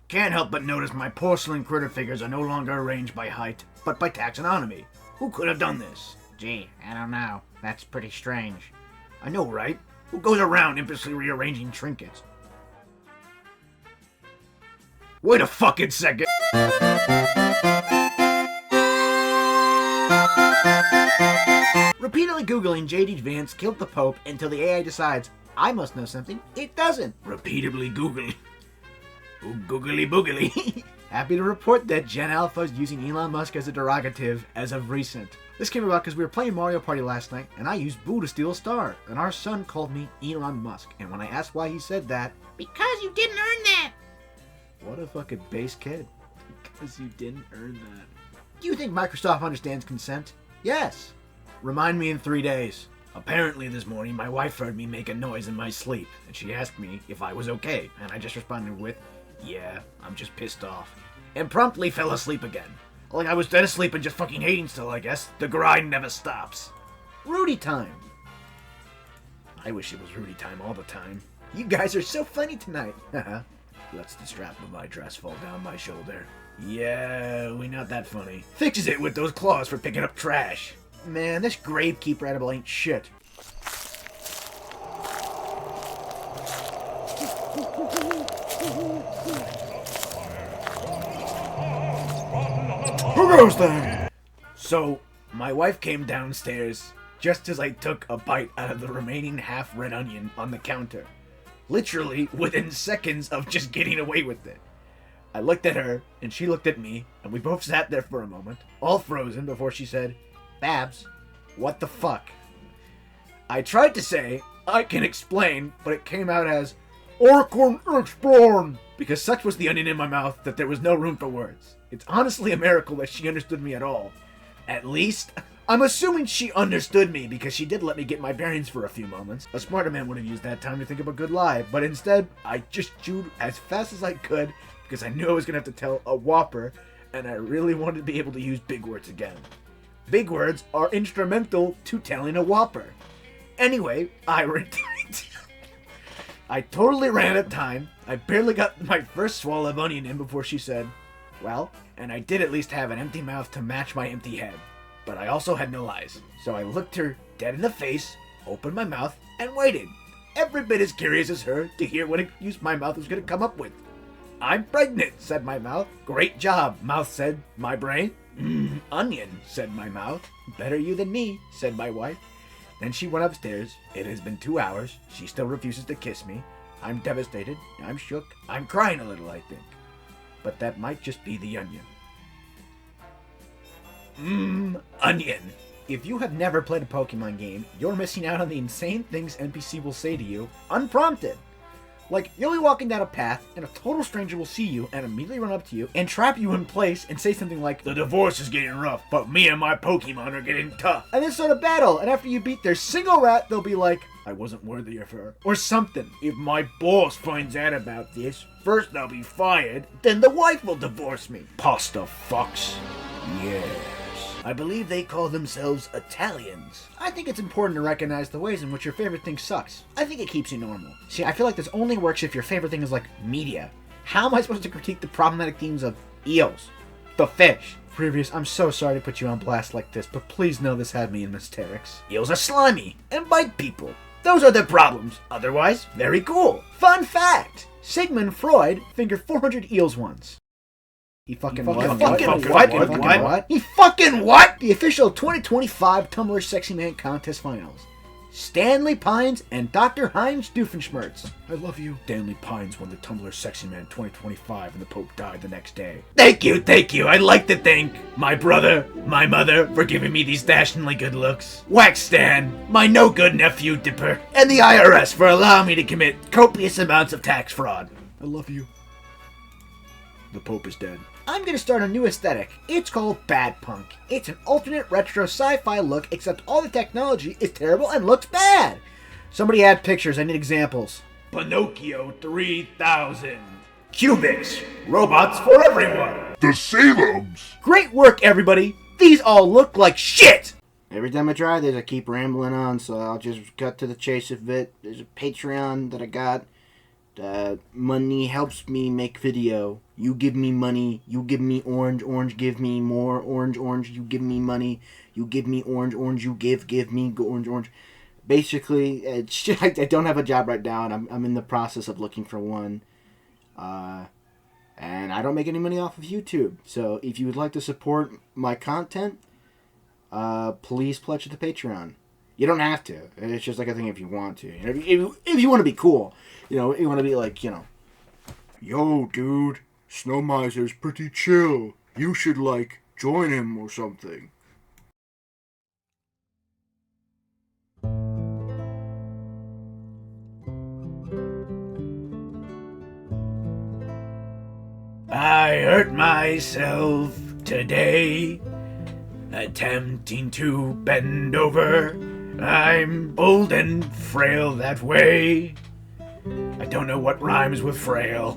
Can't help but notice my porcelain critter figures are no longer arranged by height, but by taxonomy. Who could have done this? Gee, I don't know. That's pretty strange. I know, right? Who goes around impulsively rearranging trinkets? Wait a fucking second! Repeatedly Googling J.D. Vance killed the Pope until the AI decides, I must know something. It doesn't. Repeatedly Googling. Ooh, googly boogly. Happy to report that Gen Alpha is using Elon Musk as a derogative as of recent. This came about because we were playing Mario Party last night, and I used Boo to steal a star, and our son called me Elon Musk. And when I asked why he said that, Because you didn't earn that! what a fucking base kid. Because you didn't earn that. Do you think Microsoft understands consent? Yes. Remind me in 3 days. Apparently this morning my wife heard me make a noise in my sleep, and she asked me if I was okay, and I just responded with, yeah, I'm just pissed off. And promptly fell asleep again. Like I was dead asleep and just fucking hating still, I guess. The grind never stops. Rudy time. I wish it was Rudy time all the time. You guys are so funny tonight. Lets the strap of my dress fall down my shoulder. Yeah, we not that funny. Fixes it with those claws for picking up trash. Man, this gravekeeper edible ain't shit. Who goes there? So, my wife came downstairs just as I took a bite out of the remaining half red onion on the counter. Literally within seconds of just getting away with it. I looked at her, and she looked at me, and we both sat there for a moment, all frozen, before she said, Babs, what the fuck? I tried to say, I can explain, but it came out as, I can explain, because such was the onion in my mouth that there was no room for words. It's honestly a miracle that she understood me at all. At least, I'm assuming she understood me because she did let me get my bearings for a few moments. A smarter man would have used that time to think of a good lie, but instead, I just chewed as fast as I could because I knew I was going to have to tell a whopper, and I really wanted to be able to use big words again. Big words are instrumental to telling a whopper. Anyway, I totally ran out of time. I barely got my first swallow of onion in before she said, well, and I did at least have an empty mouth to match my empty head. But I also had no eyes. So I looked her dead in the face, opened my mouth, and waited. Every bit as curious as her to hear what excuse my mouth was going to come up with. I'm pregnant, said my mouth. Great job, mouth said. My brain? Onion, said my mouth. Better you than me, said my wife. Then she went upstairs. It has been 2 hours. She still refuses to kiss me. I'm devastated. I'm shook. I'm crying a little, I think. But that might just be the onion. Onion. If you have never played a Pokemon game, you're missing out on the insane things NPC will say to you, unprompted. Like, you'll be walking down a path, and a total stranger will see you and immediately run up to you and trap you in place and say something like, the divorce is getting rough, but me and my Pokemon are getting tough. And then start a battle, and after you beat their single rat, they'll be like, I wasn't worthy of her. Or something. If my boss finds out about this, first I'll be fired, then the wife will divorce me. Pasta fucks. Yes. I believe they call themselves Italians. I think it's important to recognize the ways in which your favorite thing sucks. I think it keeps you normal. See, I feel like this only works if your favorite thing is like media. How am I supposed to critique the problematic themes of eels? The fish. Previous, I'm so sorry to put you on blast like this, but please know this had me in hysterics. Eels are slimy and bite people. Those are their problems. Otherwise, very cool. Fun fact! Sigmund Freud fingered 400 eels once. He fucking what? He fucking what? The official 2025 Tumblr Sexy Man Contest Finals. Stanley Pines and Dr. Heinz Doofenshmirtz. I love you. Stanley Pines won the Tumblr Sexy Man 2025 and the Pope died the next day. Thank you. I'd like to thank my brother, my mother for giving me these dashingly good looks. Wax Stan, my no good nephew Dipper, and the IRS for allowing me to commit copious amounts of tax fraud. I love you. The Pope is dead. I'm gonna start a new aesthetic. It's called Bad Punk. It's an alternate retro sci-fi look, except all the technology is terrible and looks bad. Somebody add pictures, I need examples. Pinocchio 3000. Cubics. Robots for everyone. The Salems. Great work, everybody. These all look like shit. Every time I try this, I keep rambling on, so I'll just cut to the chase of it. There's a Patreon that I got. Money helps me make video. You give me money. You give me orange. Orange give me more. Orange. Orange. You give me money. You give me orange. Orange. You give me orange. Orange. Basically, it's just, I don't have a job right now, and I'm in the process of looking for one. And I don't make any money off of YouTube. So if you would like to support my content, please pledge to the Patreon. You don't have to. It's just like a thing if you want to. If you want to be cool, you want to be like, yo, dude, Snow Miser's pretty chill. You should, join him or something. I hurt myself today, attempting to bend over. I'm old and frail that way. I don't know what rhymes with frail.